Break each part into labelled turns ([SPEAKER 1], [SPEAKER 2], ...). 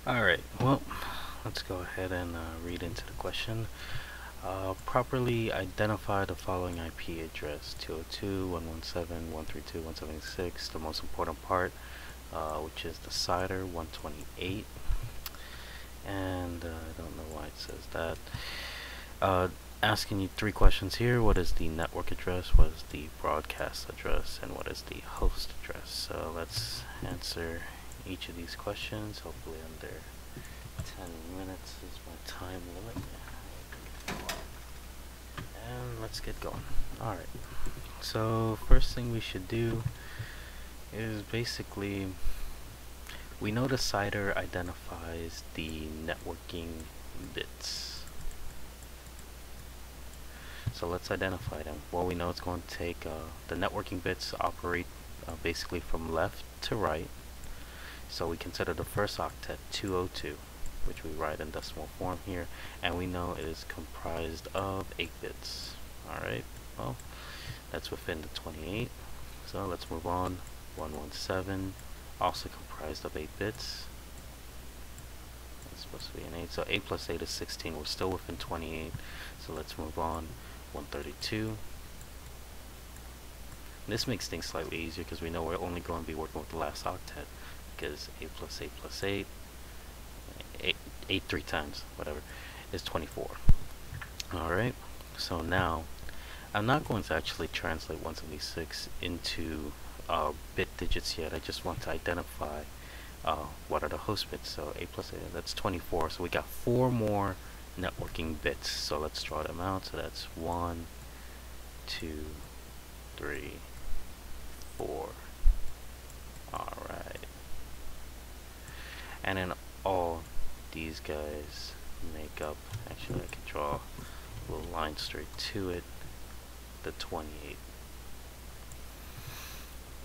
[SPEAKER 1] Alright, well, let's go ahead and read into the question. Properly identify the following IP address: 202.117.132.176, the most important part, which is the CIDR 128. And I don't know why it says that. Uh, Asking you three questions here. What is the network address? What is the broadcast address? And what is the host address? So let's answer each of these questions, hopefully under 10 minutes is my time limit. And let's get going. Alright, so first thing we should do is basically, we know the CIDR identifies the networking bits. So let's identify them. Well, we know it's going to take, the networking bits operate basically from left to right. So we consider the first octet 202, which we write in decimal form here, and we know it is comprised of 8 bits. Alright, well, that's within the 28. So let's move on. 117, also comprised of 8 bits. It's supposed to be an 8, so 8 plus 8 is 16. We're still within 28, so let's move on. 132. This makes things slightly easier because we know we're only going to be working with the last octet, because 8 plus 8 plus 8, 8 3 times, whatever, is 24. Alright, so now I'm not going to actually translate 176 into bit digits yet. I just want to identify what are the host bits. So 8 plus 8, that's 24. So we got 4 more networking bits. So let's draw them out. So that's 1, 2, 3, 4. Alright. And then all these guys make up, actually I can draw a little line straight to it, the 28.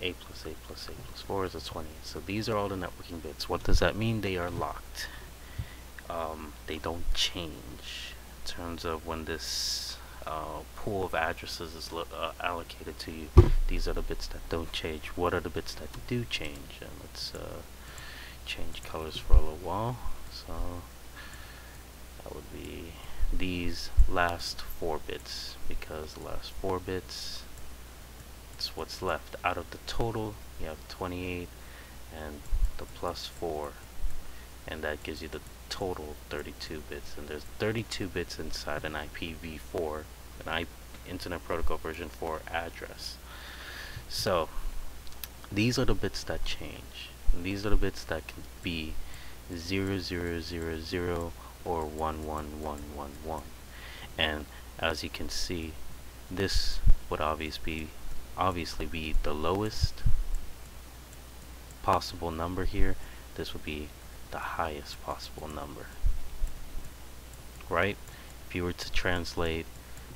[SPEAKER 1] 8 plus 8 plus 8 plus 4 is a 28. So these are all the networking bits. What does that mean? They are locked. They don't change in terms of when this pool of addresses is allocated to you. These are the bits that don't change. What are the bits that do change? And let's change colors for a little while. So that would be these last 4 bits, because the last 4 bits, it's what's left out of the total. You have 28 and the plus 4, and that gives you the total 32 bits. And there's 32 bits inside an IPv4, an Internet Protocol version 4 address. So these are the bits that change, and these are the bits that can be 0000 or 11111. And as you can see, this would obviously be the lowest possible number here. This would be the highest possible number, right? If you were to translate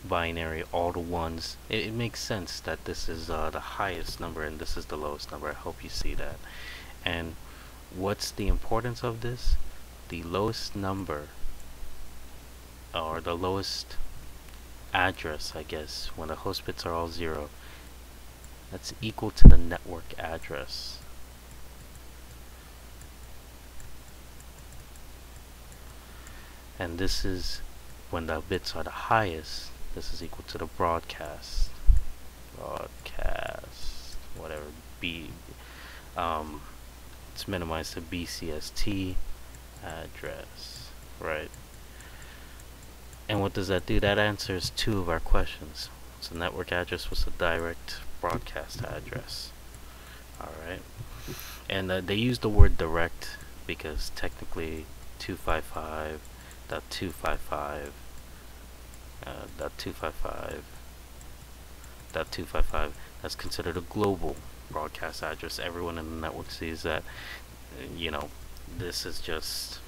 [SPEAKER 1] binary all the ones, it makes sense that this is the highest number and this is the lowest number. I hope you see that. And what's the importance of this? The lowest number, or the lowest address, I guess, when the host bits are all 0, that's equal to the network address. And this is when the bits are the highest. This is equal to the broadcast, whatever, it's minimized to BCST address, right? And what does that do? That answers 2 of our questions. So network address was the direct broadcast address. Alright. And they use the word direct because technically 255.255 .255 that's considered a global broadcast address. Everyone in the network sees that. You know, this is just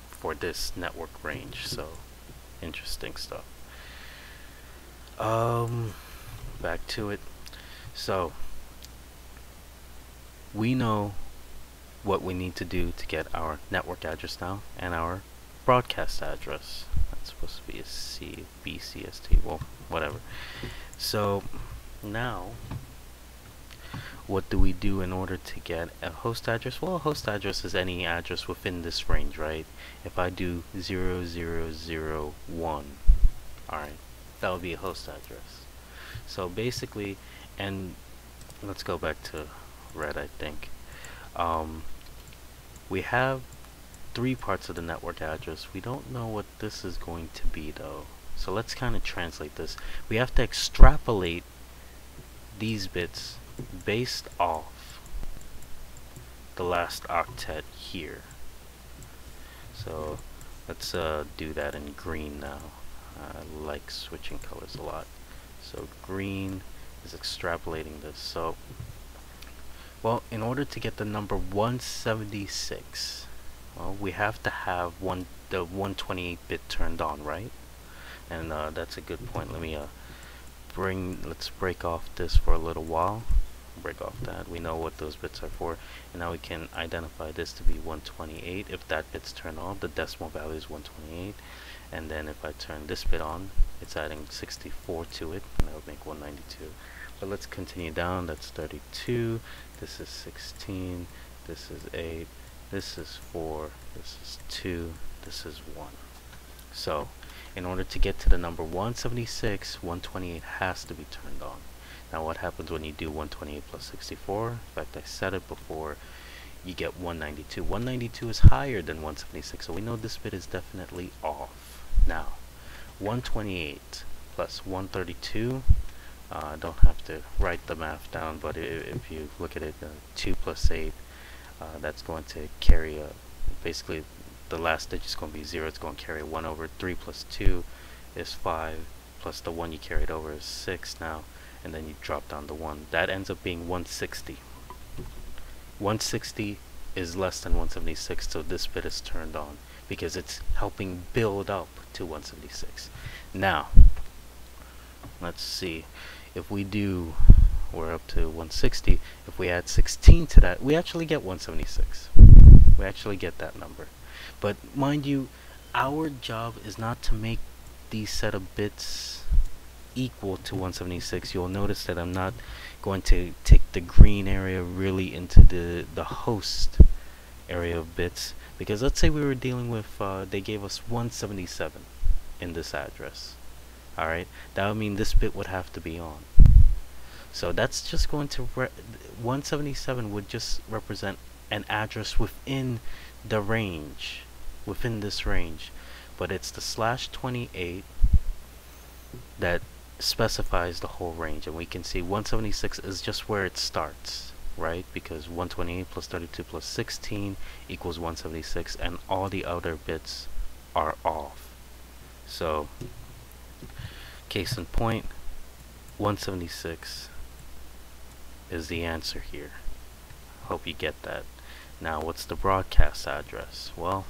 [SPEAKER 1] for this network range. So interesting stuff. Back to it. So we know what we need to do to get our network address now and our broadcast address. That's supposed to be a BCST, well, whatever. So now what do we do in order to get a host address? Well, a host address is any address within this range, right? If I do 0001, alright, that would be a host address. So basically, and let's go back to red, I think. We have 3 parts of the network address. We don't know what this is going to be though. So let's kind of translate this. We have to extrapolate these bits based off the last octet here. So let's do that in green now. I like switching colors a lot. So green is extrapolating this. So, well, in order to get the number 176, well, we have to have the 128 bit turned on, right? And that's a good point. Let me let's break off this for a little while. Break off that. We know what those bits are for, and now we can identify this to be 128. If that bit's turned on, the decimal value is 128, and then if I turn this bit on, it's adding 64 to it, and that would make 192. But let's continue down. That's 32. This is 16. This is 8. This is 4. This is 2. This is 1. So, in order to get to the number 176, 128 has to be turned on. Now what happens when you do 128 plus 64? In fact, I said it before, you get 192. 192 is higher than 176, so we know this bit is definitely off. Now, 128 plus 132, I don't have to write the math down, but if you look at it, 2 plus 8, that's going to carry basically the last digit is going to be 0. It's going to carry 1 over. 3 plus 2 is 5, plus the 1 you carried over is 6 now, and then you drop down the 1. That ends up being 160. 160 is less than 176, so this bit is turned on because it's helping build up to 176. Now, let's see. If we do, we're up to 160. If we add 16 to that, we actually get 176. We actually get that number. But mind you, our job is not to make these set of bits equal to 176. You'll notice that I'm not going to take the green area really into the host area of bits, because let's say we were dealing with they gave us 177 in this address. Alright, that would mean this bit would have to be on. So that's just going to 177 would just represent an address within the range, within this range, but it's the /28 that specifies the whole range, and we can see 176 is just where it starts, right? Because 128 plus 32 plus 16 equals 176, and all the other bits are off. So, case in point, 176 is the answer here. Hope you get that. Now, what's the broadcast address? Well,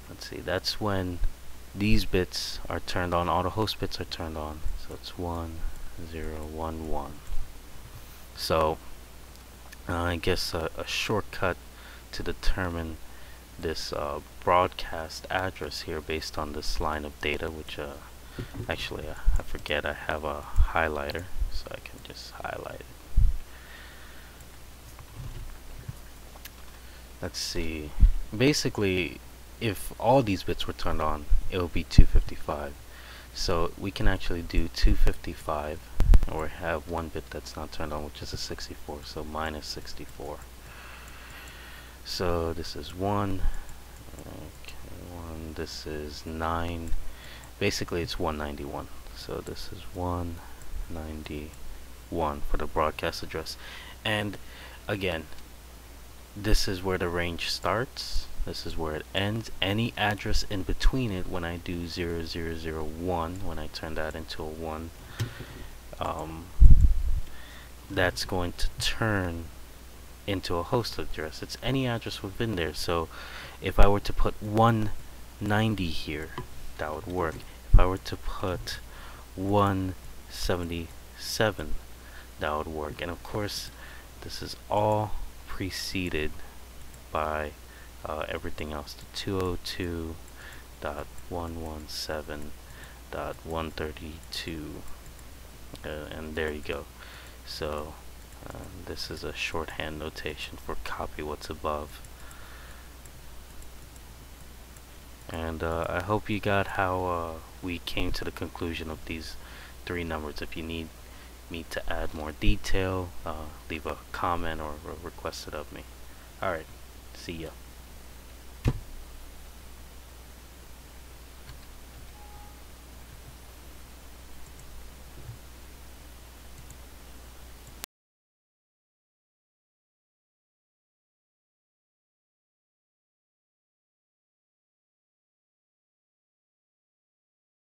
[SPEAKER 1] let's see, that's when these bits are turned on, all the host bits are turned on. So it's 1, 0, 1, 1. So, I guess a shortcut to determine this broadcast address here based on this line of data, which actually I forget I have a highlighter, so I can just highlight it. Let's see, basically if all these bits were turned on, it will be 255. So we can actually do 255, or have one bit that's not turned on, which is a 64, so minus 64. So this is 1, okay, 1, this is 9, basically it's 191. So this is 191 for the broadcast address. And again, this is where the range starts, this is where it ends. Any address in between it, when I do 0001, when I turn that into a 1, that's going to turn into a host address. It's any address within there. So if I were to put 190 here, that would work. If I were to put 177, that would work. And of course, this is all preceded by everything else, the 202.117.132, and there you go. So This is a shorthand notation for copy what's above. And I hope you got how we came to the conclusion of these three numbers. If you need me to add more detail, leave a comment or request it of me. Alright, see ya.